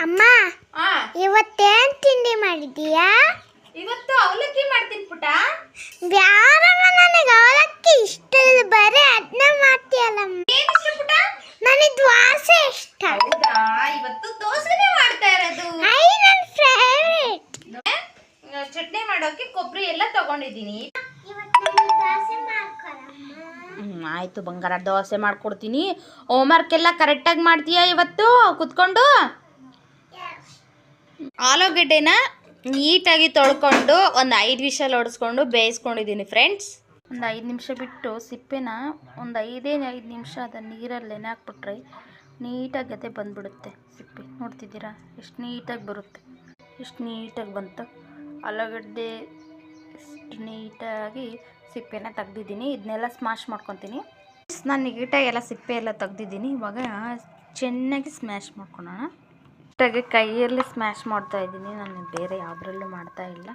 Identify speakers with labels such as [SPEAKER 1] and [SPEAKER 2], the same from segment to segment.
[SPEAKER 1] ಅಮ್ಮ ಇವತ್ತೇನ್ ತಿಂಡಿ ಮಾಡಿದೀಯಾ?
[SPEAKER 2] ಇವತ್ತು ಅವಲಕ್ಕಿ ಮಾಡ್ತೀನಿ ಪುಟ.
[SPEAKER 1] ಯಾರಮ್ಮ ನನಗೆ ಅವಲಕ್ಕಿ ಇಷ್ಟ ಇಲ್ಲ, ಬರೀ ಅದನ್ನ ಮಾಡ್ತೀಯಲ್ಲ.
[SPEAKER 2] ಏನ್ ಇಷ್ಟ ಪುಟ?
[SPEAKER 1] ನನಗೆ ದೋಸೆ ಇಷ್ಟ.
[SPEAKER 2] ಹೌದಾ? ಇವತ್ತು ದೋಸೆನೇ ಮಾಡ್ತಾ ಇರೋದು.
[SPEAKER 1] ಐ ನನ್ನ ಫೇವರೇಟ್.
[SPEAKER 2] ಚಟ್ನಿ ಮಾಡೋಕೆ ಕೊಬ್ಬರಿ ಎಲ್ಲ ತಗೊಂಡಿದ್ದೀನಿ.
[SPEAKER 1] ಇವತ್ತು ನನಗೆ ದೋಸೆ ಮಾಡ್ಕೊಳಮ್ಮ.
[SPEAKER 2] ಆಯ್ತು ಬಂಗಾರ, ದೋಸೆ ಮಾಡ್ಕೊಡ್ತೀನಿ. ಹೋಮ್ವರ್ಕ್ ಎಲ್ಲ ಕರೆಕ್ಟಾಗಿ ಮಾಡ್ತೀಯಾ ಇವತ್ತು ಕುತ್ಕೊಂಡು? ಆಲೂಗಡ್ಡೆನ ನೀಟಾಗಿ ತೊಳ್ಕೊಂಡು ಒಂದು 5 ವಿಷಲ್ ಹೊಡೆಸ್ಕೊಂಡು ಬೇಯಿಸ್ಕೊಂಡಿದ್ದೀನಿ ಫ್ರೆಂಡ್ಸ್. ಒಂದು 5 ನಿಮಿಷ ಬಿಟ್ಟು ಸಿಪ್ಪೆನ ಒಂದು 5 ನಿಮಿಷ ಅದನ್ನು ನೀರಲ್ಲಿ ನೆನೆ ಹಾಕ್ಬಿಟ್ರೆ ನೀಟಾಗಿ ಅದೇ ಬಂದುಬಿಡುತ್ತೆ ಸಿಪ್ಪೆ. ನೋಡ್ತಿದ್ದೀರಾ ಎಷ್ಟು ನೀಟಾಗಿ ಬರುತ್ತೆ, ಎಷ್ಟು ನೀಟಾಗಿ ಬಂತು. ಆಲೂಗಡ್ಡೆ ಎಷ್ಟು ನೀಟಾಗಿ ಸಿಪ್ಪೆನ ತೆಗ್ದಿದ್ದೀನಿ. ಇದನ್ನೆಲ್ಲ ಸ್ಮ್ಯಾಶ್ ಮಾಡ್ಕೊತೀನಿ. ನಾನು ನೀಟಾಗಿ ಎಲ್ಲ ಸಿಪ್ಪೆ ಎಲ್ಲ ತೆಗ್ದಿದ್ದೀನಿ. ಇವಾಗ ಚೆನ್ನಾಗಿ ಸ್ಮ್ಯಾಶ್ ಮಾಡ್ಕೊಳೋಣ. ನೀಟಾಗಿ ಕೈಯಲ್ಲಿ ಸ್ಮ್ಯಾಶ್ ಮಾಡ್ತಾ ಇದ್ದೀನಿ, ನಾನು ಬೇರೆ ಯಾವುದ್ರಲ್ಲೂ ಮಾಡ್ತಾ ಇಲ್ಲ.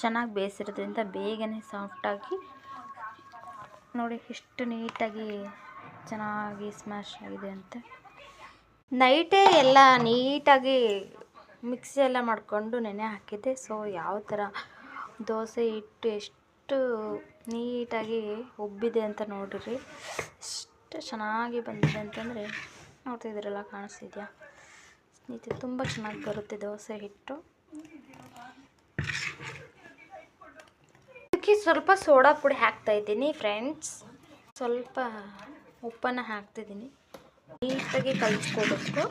[SPEAKER 2] ಚೆನ್ನಾಗಿ ಬೇಯಿಸಿರೋದ್ರಿಂದ ಬೇಗನೆ ಸಾಫ್ಟಾಗಿ ನೋಡಿ ಎಷ್ಟು ನೀಟಾಗಿ ಚೆನ್ನಾಗಿ ಸ್ಮ್ಯಾಶ್ ಆಗಿದೆ ಅಂತೆ. ನೈಟೇ ಎಲ್ಲ ನೀಟಾಗಿ ಮಿಕ್ಸಿ ಎಲ್ಲ ಮಾಡಿಕೊಂಡು ನೆನೆ ಹಾಕಿದ್ದೆ. ಸೊ ಯಾವ ಥರ ದೋಸೆ ಹಿಟ್ಟು ಎಷ್ಟು ನೀಟಾಗಿ ಉಬ್ಬಿದೆ ಅಂತ ನೋಡಿರಿ, ಎಷ್ಟು ಚೆನ್ನಾಗಿ ಬಂದಿದೆ ಅಂತಂದರೆ ನೋಡ್ತಿದ್ದೀರಲ್ಲ, ಕಾಣಿಸ್ತಿದೆಯಾ? ಸ್ನೇಹಿತರೆ ತುಂಬ ಚೆನ್ನಾಗಿ ಬರುತ್ತೆ ದೋಸೆ ಹಿಟ್ಟು. ಅದಕ್ಕೆ ಸ್ವಲ್ಪ ಸೋಡಾ ಪುಡಿ ಹಾಕ್ತಾಯಿದ್ದೀನಿ ಫ್ರೆಂಡ್ಸ್. ಸ್ವಲ್ಪ ಉಪ್ಪನ್ನು ಹಾಕ್ತಿದ್ದೀನಿ. ನೀಟಾಗಿ ಕಲಿಸ್ಕೋಬೇಕು.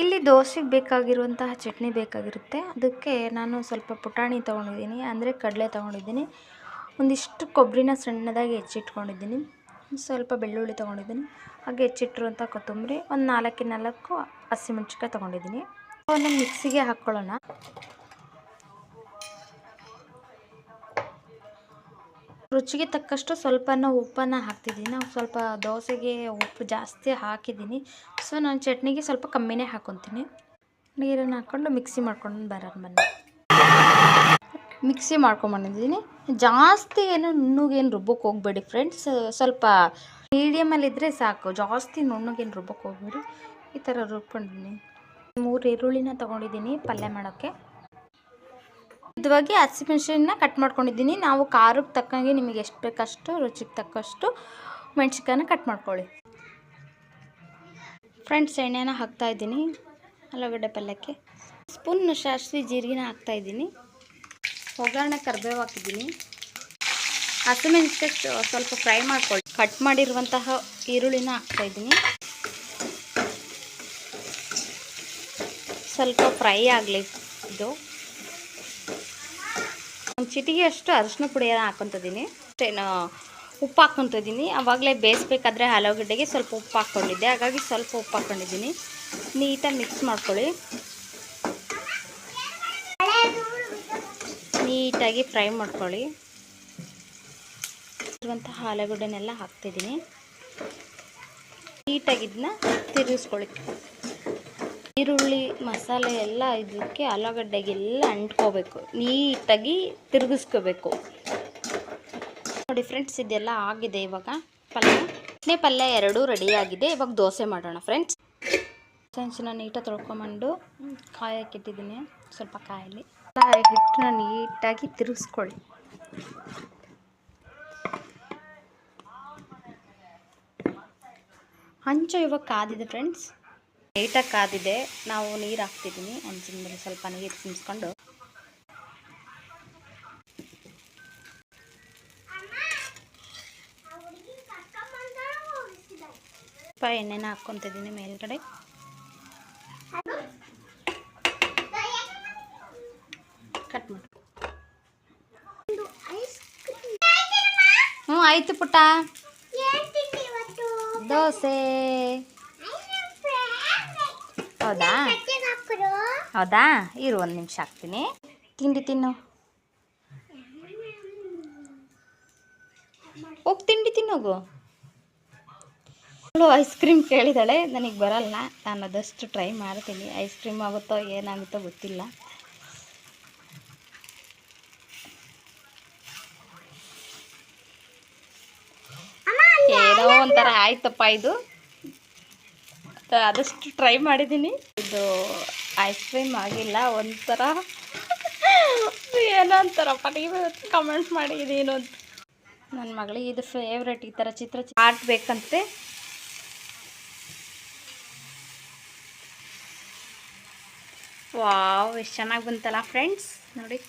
[SPEAKER 2] ಇಲ್ಲಿ ದೋಸೆಗೆ ಬೇಕಾಗಿರುವಂತಹ ಚಟ್ನಿ ಬೇಕಾಗಿರುತ್ತೆ. ಅದಕ್ಕೆ ನಾನು ಸ್ವಲ್ಪ ಪುಟಾಣಿ ತೊಗೊಂಡಿದ್ದೀನಿ, ಅಂದರೆ ಕಡಲೆ ತೊಗೊಂಡಿದ್ದೀನಿ. ಒಂದಿಷ್ಟು ಕೊಬ್ಬರಿನ ಸಣ್ಣದಾಗಿ ಹೆಚ್ಚಿಟ್ಕೊಂಡಿದ್ದೀನಿ. ಸ್ವಲ್ಪ ಬೆಳ್ಳುಳ್ಳಿ ತೊಗೊಂಡಿದ್ದೀನಿ, ಹಾಗೆ ಹೆಚ್ಚಿಟ್ಟಿರುವಂಥ ಕೊತ್ತಂಬರಿ, ಒಂದು 4 ಹಸಿಮೆಣ್ಸಿಕಾಯಿ ತೊಗೊಂಡಿದ್ದೀನಿ. ಅವನ್ನ ಮಿಕ್ಸಿಗೆ ಹಾಕ್ಕೊಳ್ಳೋಣ. ರುಚಿಗೆ ತಕ್ಕಷ್ಟು ಸ್ವಲ್ಪ ಉಪ್ಪನ್ನು ಹಾಕ್ತಿದ್ದೀನಿ. ನಾವು ಸ್ವಲ್ಪ ದೋಸೆಗೆ ಉಪ್ಪು ಜಾಸ್ತಿ ಹಾಕಿದ್ದೀನಿ, ಸೊ ನಾನು ಚಟ್ನಿಗೆ ಸ್ವಲ್ಪ ಕಮ್ಮಿನೇ ಹಾಕ್ಕೊತೀನಿ. ನೀರನ್ನು ಹಾಕ್ಕೊಂಡು ಮಿಕ್ಸಿ ಮಾಡ್ಕೊಂಡು ಬನ್ನಿ. ಮಿಕ್ಸಿ ಮಾಡ್ಕೊಂಬಂದಿದ್ದೀನಿ. ಜಾಸ್ತಿ ಏನು ನುಣ್ಣಗೇನು ರುಬ್ಬಕ್ಕೆ ಹೋಗಬೇಡಿ ಫ್ರೆಂಡ್ಸ್, ಸ್ವಲ್ಪ ಮೀಡಿಯಮಲ್ಲಿದ್ದರೆ ಸಾಕು. ಜಾಸ್ತಿ ನುಣ್ಣಗೇನು ರುಬ್ಬಕ್ಕೆ ಹೋಗಬೇಡಿ. ಈ ಥರ ರುಬ್ಕೊಂಡಿದ್ದೀನಿ. 3 ಈರುಳ್ಳಿನ ತೊಗೊಂಡಿದ್ದೀನಿ ಪಲ್ಯ ಮಾಡೋಕ್ಕೆ. ಇದುವಾಗಿ ಹಸಿಮೆಣ್ಸಿನ ಕಟ್ ಮಾಡ್ಕೊಂಡಿದ್ದೀನಿ. ನಾವು ಖಾರಕ್ಕೆ ತಕ್ಕಂಗೆ ನಿಮಗೆ ಎಷ್ಟು ಬೇಕಷ್ಟು, ರುಚಿಗೆ ತಕ್ಕಷ್ಟು ಮೆಣ್ಸಿನ್ಕಾಯನ್ನ ಕಟ್ ಮಾಡ್ಕೊಳ್ಳಿ ಫ್ರೆಂಡ್ಸ್. ಎಣ್ಣೆನ ಹಾಕ್ತಾಯಿದ್ದೀನಿ ಆಲೂಗಡ್ಡೆ ಪಲ್ಯಕ್ಕೆ. ಸ್ಪೂನ್ ಸಾಸಿವೆ ಜೀರಿಗೆನ ಹಾಕ್ತಾಯಿದ್ದೀನಿ. ಒಗ್ಗರಣೆ ಕರಿಬೇವು ಹಾಕಿದ್ದೀನಿ. ಹಸಿಮೆಣ್ಸಿನ್ಕಾಯಿ ಸ್ವಲ್ಪ ಫ್ರೈ ಮಾಡ್ಕೊಳ್ಳಿ. ಕಟ್ ಮಾಡಿರುವಂತಹ ಈರುಳ್ಳಿನ ಹಾಕ್ತಾಯಿದ್ದೀನಿ. ಸ್ವಲ್ಪ ಫ್ರೈ ಆಗಲಿ ಇದು. ಒಂದು ಚಿಟಿಗೆ ಅಷ್ಟು ಅರಿಶಿನ ಪುಡಿಯನ್ನು ಹಾಕ್ಕೊತಿದ್ದೀನಿ. ಉಪ್ಪು ಹಾಕ್ಕೊತಿದ್ದೀನಿ. ಆವಾಗಲೇ ಬೇಯಿಸ್ಬೇಕಾದ್ರೆ ಆಲೂಗಡ್ಡೆಗೆ ಸ್ವಲ್ಪ ಉಪ್ಪು ಹಾಕ್ಕೊಂಡಿದ್ದೆ, ಹಾಗಾಗಿ ಸ್ವಲ್ಪ ಉಪ್ಪು ಹಾಕ್ಕೊಂಡಿದ್ದೀನಿ. ನೀಟಾಗಿ ಮಿಕ್ಸ್ ಮಾಡ್ಕೊಳ್ಳಿ. ನೀಟಾಗಿ ಫ್ರೈ ಮಾಡ್ಕೊಳ್ಳಿ. ಇರುವಂತಹ ಆಲೂಗಡ್ಡೆನೆಲ್ಲ ಹಾಕ್ತಿದ್ದೀನಿ. ನೀಟಾಗಿ ಇದನ್ನ ತಿರುಗಿಸ್ಕೊಳ್ಳಿ. ಈರುಳ್ಳಿ ಮಸಾಲೆ ಎಲ್ಲ ಇದಕ್ಕೆ ಆಲೂಗಡ್ಡೆಗೆಲ್ಲ ಅಂಟ್ಕೋಬೇಕು. ನೀಟಾಗಿ ತಿರುಗಿಸ್ಕೋಬೇಕು. ನೋಡಿ ಫ್ರೆಂಡ್ಸ್, ಇದೆಲ್ಲ ಆಗಿದೆ. ಇವಾಗ ಪಲ್ಯ 2 ರೆಡಿಯಾಗಿದೆ. ಇವಾಗ ದೋಸೆ ಮಾಡೋಣ ಫ್ರೆಂಡ್ಸ್. ಹಸಿನ ನೀಟಾಗಿ ತೊಳ್ಕೊಂಬಂದು ಕಾಯಕ್ಕೆ ಇಟ್ಟಿದ್ದೀನಿ. ಸ್ವಲ್ಪ ಕಾಯಲ್ಲಿ ಹಿಟ್ಟನ್ನ ನೀಟಾಗಿ ತಿರುಗಿಸ್ಕೊಳ್ಳಿ. ಹಂಚು ಇವಾಗ ಕಾದಿದೆ ಫ್ರೆಂಡ್ಸ್, ನೀಟಾಗಿ ಕಾದಿದೆ. ನಾವು ನೀರು ಹಾಕ್ತಿದ್ದೀನಿ. ಹಂಚಿನ ಮೇಲೆ ಸ್ವಲ್ಪ ನೀರು ತುಂಬಿಸ್ಕೊಂಡು ಸ್ವಲ್ಪ ಎಣ್ಣೆನ ಹಾಕ್ಕೊತಿದ್ದೀನಿ ಮೇಲ್ಗಡೆ. ಕಟ್ ಮಾಡಿ. ಆಯಿತು ಪುಟ್ಟ. ದೋಸೆ. ಹೌದಾ ಇರು, 1 ನಿಮಿಷ ಹಾಕ್ತೀನಿ. ತಿಂಡಿ ತಿನ್ನು, ಹೋಗಿ ತಿಂಡಿ ತಿನ್ನೋಗು. Ice cream ಕೇಳಿದಾಳೆ. ನನಗೆ ಬರಲ್ಲ, ನಾನು ಅದಷ್ಟು ಟ್ರೈ ಮಾಡ್ತೀನಿ. ಐಸ್ ಕ್ರೀಮ್ ಆಗುತ್ತೋ ಏನಾಗುತ್ತೋ ಗೊತ್ತಿಲ್ಲ. ಏನೋ ಒಂಥರ ಆಯ್ತಪ್ಪ ಇದು. ಆದಷ್ಟು ಟ್ರೈ ಮಾಡಿದ್ದೀನಿ. ಇದು ಐಸ್ ಕ್ರೀಮ್ ಆಗಿಲ್ಲ, ಒಂಥರ ಏನೋ ಅಂತಾರಪ್ಪ, ನೀವು ಕಮೆಂಟ್ ಮಾಡಿ ಇದೇನು ಅಂತ. ನನ್ನ ಮಗಳಿಗೆ ಇದು ಫೇವ್ರೆಟ್. ಈ ಥರ ಚಿತ್ರ ಆರ್ಟ್ ಬೇಕಂತೆ. ವಾವ್, ಎಷ್ಟು ಚೆನ್ನಾಗಿ ಬಂತಲ್ಲ ಫ್ರೆಂಡ್ಸ್, ನೋಡಿ.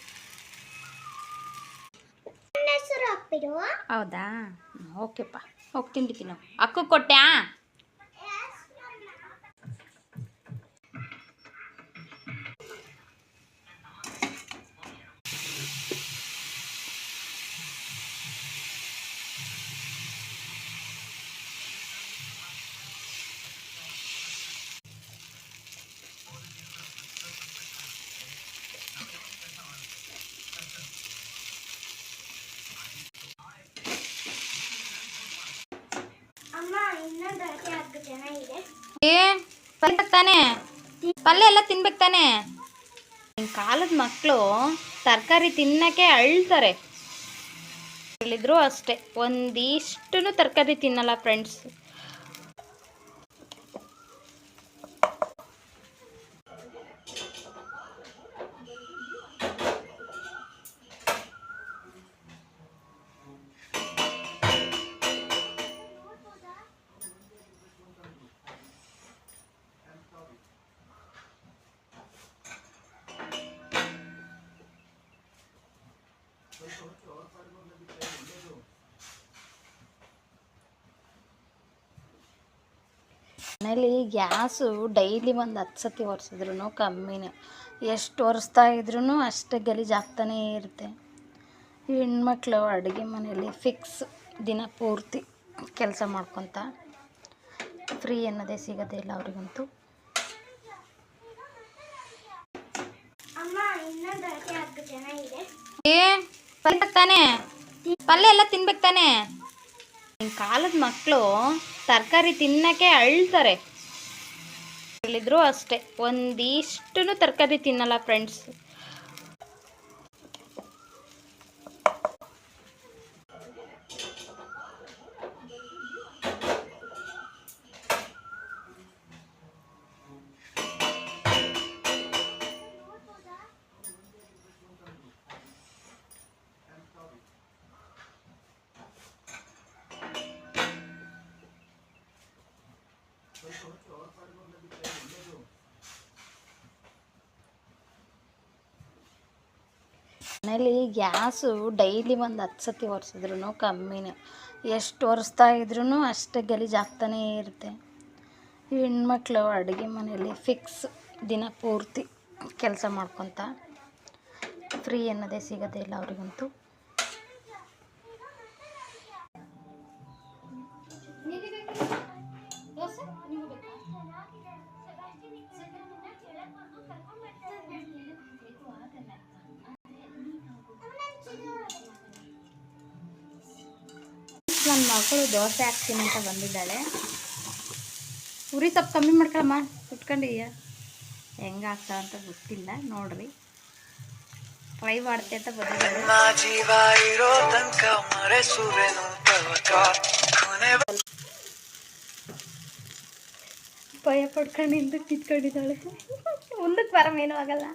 [SPEAKER 2] ಹೌದಾ, ಓಕೆಪ್ಪ, ಹೋಗಿ ತಿಂಡಿತೀನಿ ನಾವು. ಅಕ್ಕ ಕೊಟ್ಟ್ಯಾ? ಪಲ್ಯ ತಾನೆ, ಪಲ್ಯ ಎಲ್ಲ ತಿನ್ಬೇಕು ತಾನೆ. ಕಾಲದ ಮಕ್ಕಳು ತರಕಾರಿ ತಿನ್ನಕ್ಕೆ ಅಳ್ತಾರೆ. ಹೇಳಿದ್ರು ಅಷ್ಟೇ, ಒಂದಿಷ್ಟು ತರಕಾರಿ ತಿನ್ನಲ್ಲ ಫ್ರೆಂಡ್ಸ್. ಮನೇಲಿ ಗ್ಯಾಸು ಡೈಲಿ ಒಂದು 10 ಸತಿ ಒರೆಸಿದ್ರು ಕಮ್ಮಿನೇ. ಎಷ್ಟು ಒರೆಸ್ತಾ ಇದ್ರೂ ಅಷ್ಟೇ ಗಲೀಜಾಗ್ತಾನೇ ಇರುತ್ತೆ. ಹೆಣ್ಮಕ್ಳು ಅಡುಗೆ ಮನೆಯಲ್ಲಿ ಫಿಕ್ಸ್ ದಿನ ಪೂರ್ತಿ ಕೆಲಸ ಮಾಡ್ಕೊತ, ಫ್ರೀ ಅನ್ನೋದೇ ಸಿಗೋದೇ ಇಲ್ಲ ಅವ್ರಿಗಂತೂ. ಪಲ್ಯ ತಾನೆ, ಪಲ್ಯ ಎಲ್ಲ ತಿನ್ಬೇಕು ತಾನೆ. ಕಾಲದ ಮಕ್ಕಳು ತರಕಾರಿ ತಿನ್ನಕ್ಕೆ ಅಳ್ತಾರೆ. ಹೇಳಿದ್ರು ಅಷ್ಟೇ, ಒಂದಿಷ್ಟು ತರಕಾರಿ ತಿನ್ನಲ್ಲ ಫ್ರೆಂಡ್ಸ್. ಮನೇಲಿ ಗ್ಯಾಸು ಡೈಲಿ ಒಂದು 10 ಸತಿ ಒರೆಸಿದ್ರು ಕಮ್ಮಿನೇ. ಎಷ್ಟು ಒರೆಸ್ತಾ ಇದ್ರೂ ಅಷ್ಟೇ ಗಲೀಜಾಗ್ತಾನೇ ಇರುತ್ತೆ. ಹೆಣ್ಮಕ್ಳು ಅಡುಗೆ ಮನೆಯಲ್ಲಿ ಫಿಕ್ಸ್ ದಿನ ಪೂರ್ತಿ ಕೆಲಸ ಮಾಡ್ಕೊತ, ಫ್ರೀ ಅನ್ನೋದೇ ಸಿಗೋದೇ ಇಲ್ಲ ಅವ್ರಿಗಂತೂ. ನನ್ನ ಮಗಳು ದೋಸೆ ಹಾಕ್ತೀನಿ ಅಂತ ಬಂದಿದ್ದಾಳೆ. ಉರಿ ಸ್ವಲ್ಪ ಕಮ್ಮಿ ಮಾಡ್ಕೊಳಮ್ಮ, ಕುಟ್ಕೊಂಡಿಯ ಹೆಂಗೆ ಆಗ್ತಾವ ಅಂತ ಗೊತ್ತಿಲ್ಲ, ನೋಡ್ರಿ ಟ್ರೈ ಮಾಡ್ತೆ ಅಂತ ಬಂದಿದ್ದಾಳೆ. ಭಯ ಪಡ್ಕೊಂಡು ಹಿಂದಕ್ಕೆ ಕಿತ್ಕೊಂಡಿದ್ದಾಳೆ. ಮುಂದಕ್ಕೆ ಬರಮೇನೂ ಆಗಲ್ಲ,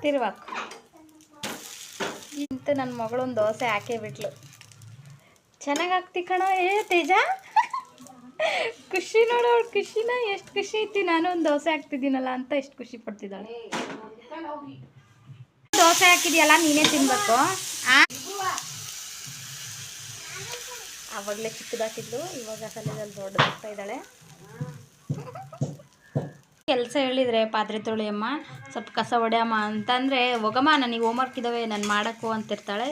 [SPEAKER 2] ತಿರ್ವಾಕು ಇಂತ. ನನ್ನ ಮಗಳೊಂದು ದೋಸೆ ಹಾಕೇ ಬಿಟ್ಲು. ಚೆನ್ನಾಗಿ ಆಗ್ತಿ ಕಣ. ತೇಜ ಖುಷಿ ನೋಡು, ಅವಳು ಖುಷಿನ ಎಷ್ಟು ಖುಷಿ ಐತಿ. ನಾನು ಒಂದು ದೋಸೆ ಹಾಕ್ತಿದ್ದೀನಲ್ಲ ಅಂತ ಎಷ್ಟು ಖುಷಿ ಪಡ್ತಿದ್ದಾಳೆ. ದೋಸೆ ಹಾಕಿದ್ಯಲ್ಲ, ನೀನೇ ತಿನ್ಬೇಕು. ಆವಾಗಲೇ ಚಿಕ್ಕದಾಕಿದ್ಲು, ಇವಾಗ ಸಲದಲ್ಲಿ ದೊಡ್ಡದಾಗ್ತಾ ಇದ್ದಾಳೆ. ಕೆಲಸ ಹೇಳಿದರೆ ಪಾತ್ರೆ ತೊಳೆಯಮ್ಮ, ಸ್ವಲ್ಪ ಕಸ ಹೊಡೆಯಮ್ಮ ಅಂತಂದರೆ, ಹೋಗಮ್ಮ ನನಗೆ ಹೋಮ್ವರ್ಕ್ ಇದ್ದಾವೆ ನಾನು ಮಾಡೋಕ್ಕೂ ಅಂತಿರ್ತಾಳೆ.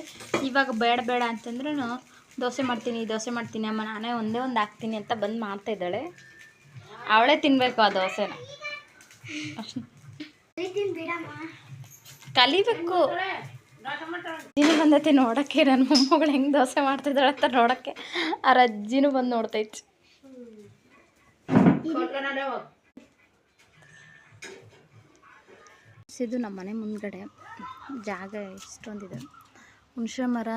[SPEAKER 2] ಇವಾಗ ಬೇಡ ಬೇಡ ಅಂತಂದ್ರೂ ದೋಸೆ ಮಾಡ್ತೀನಿ ಅಮ್ಮ, ನಾನೇ ಒಂದೇ ಒಂದು ಹಾಕ್ತೀನಿ ಅಂತ ಬಂದು ಮಾಡ್ತಾಯಿದ್ದಾಳೆ. ಅವಳೇ ತಿನ್ನಬೇಕು ಆ ದೋಸೆನ. ಕಲಿಬೇಕು. ಅಜ್ಜಿನೂ ಬಂದೈತೆ ನೋಡೋಕ್ಕೆ, ನನ್ನ ಮೊಮ್ಮಗಳು ಹೆಂಗೆ ದೋಸೆ ಮಾಡ್ತಿದ್ದಾಳೆ ಅಂತ ನೋಡೋಕ್ಕೆ. ಆ ಅಜ್ಜಿನೂ ಬಂದು ನೋಡ್ತೈತಿ. ಇದು ನಮ್ಮ ಮನೆ ಮುಂದ್ಗಡೆ ಜಾಗ ಇಷ್ಟೊಂದಿದೆ. ಹುಣಸೆ ಮರ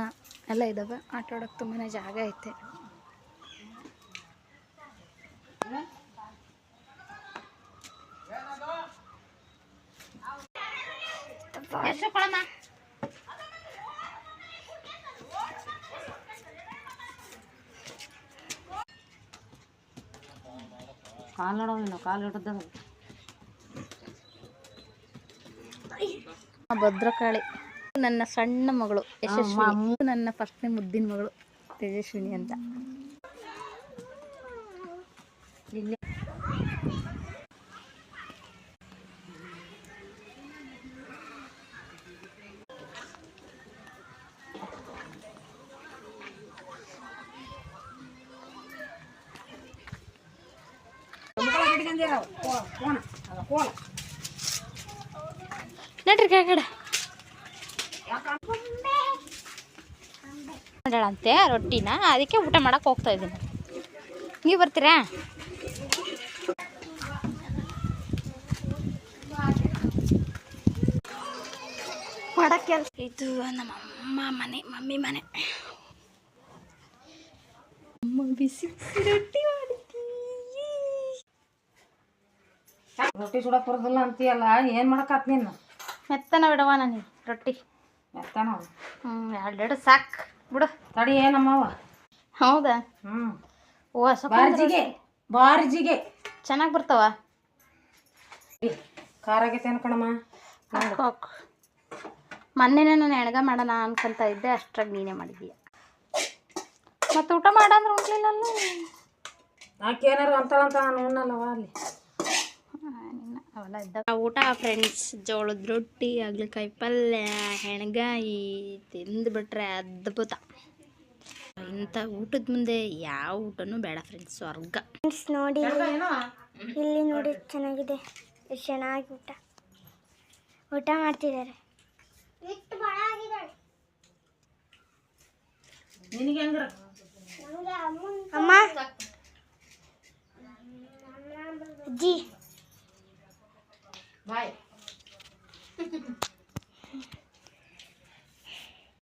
[SPEAKER 2] ಎಲ್ಲ ಇದ್ದಾವೆ. ಆಟ ಆಡೋಕ್ಕೆ ತುಂಬಾ ಜಾಗ ಐತೆ. ಭದ್ರಕಾಳಿ ನನ್ನ ಸಣ್ಣ ಮಗಳು ಯಶಸ್ವಿನಿ, ನನ್ನ ಫಸ್ಟ್ನೇ ಮುದ್ದಿನ ಮಗಳು ತೇಜಸ್ವಿನಿ ಅಂತ. ನಡ್ರಿ ಕೆಳಗಡೆ ಮಾಡಂತೆ ರೊಟ್ಟಿನ, ಅದಕ್ಕೆ ಊಟ ಮಾಡಕ್ಕೆ ಹೋಗ್ತಾ ಇದ್ದೀನಿ. ನೀವು ಬರ್ತೀರಾ? ಮಾಡಕ್ಕೆ ಇದು ನಮ್ಮಮ್ಮ ಮನೆ, ಮಮ್ಮಿ ಮನೆ. ಅಮ್ಮ ಬಿಸಿ ಬಿಸಿ ರೊಟ್ಟಿ ಮಾಡ್ತೀವಿ.
[SPEAKER 3] ರೊಟ್ಟಿ ಸುಡಕ್ ಬರೋದಿಲ್ಲ ಅಂತೀಯಲ್ಲ, ಏನು ಮಾಡಕತ್ ನೀನು?
[SPEAKER 2] ಮೆತ್ತನ ಬಿಡವ ನನಗೆ ರೊಟ್ಟಿ.
[SPEAKER 3] ಮೆತ್ತನ?
[SPEAKER 2] ಎರಡೆರಡು ಸಾಕು ಬಿಡು.
[SPEAKER 3] ತಡಿ ಏನಮ್ಮವ.
[SPEAKER 2] ಹೌದಾ? ಓ
[SPEAKER 3] ಬಾರ್ಜಿಗೆ ಬಾರ್ಜಿಗೆ
[SPEAKER 2] ಚೆನ್ನಾಗಿ ಬರ್ತಾವ.
[SPEAKER 3] ಖಾರ ಆಗೈತೆ ಅನ್ಕಣಮ್ಮ.
[SPEAKER 2] ಮೊನ್ನೆನೇ ನಾನು ಎಣ್ಗ ಮಾಡೋಣ ಅನ್ಕೊಂತ ಇದ್ದೆ, ಅಷ್ಟ್ರಾಗ ನೀನೇ ಮಾಡಿದ್ದೀಯ. ಮತ್ತು ಊಟ ಮಾಡಂದ್ರೆ ಉಣ್ಲಿಲ್ಲಲ್ಲ.
[SPEAKER 3] ಆಕೆ ಏನಾರು ಅಂತಾಳಂತ ನಾನು ಉಣ್ಣಲ್ಲವ ಅಲ್ಲಿ.
[SPEAKER 2] ಅವೆಲ್ಲ ಇದ್ದಾಗ ಊಟ ಫ್ರೆಂಡ್ಸ್. ಜೋಳದ ರೊಟ್ಟಿ, ಹಾಗಲಕಾಯಿ ಪಲ್ಯ, ಹೆಣ್ಗಾಯಿ ತಿಂದುಬಿಟ್ರೆ ಅದ್ಭುತ. ಇಂಥ ಊಟದ ಮುಂದೆ ಯಾವ ಊಟನೂ ಬೇಡ ಫ್ರೆಂಡ್ಸ್, ಸ್ವರ್ಗ.
[SPEAKER 1] ಫ್ರೆಂಡ್ಸ್ ನೋಡಿ, ಇಲ್ಲಿ ನೋಡಿ ಚೆನ್ನಾಗಿದೆ, ಎಷ್ಟು ಚೆನ್ನಾಗಿ ಊಟ ಮಾಡ್ತಿದ್ದಾರೆ.
[SPEAKER 3] ನಿನಗೆ ಹೆಂಗ್ರ
[SPEAKER 1] ಅಮ್ಮ, ಅಜ್ಜಿ
[SPEAKER 3] ಬಾಯ್.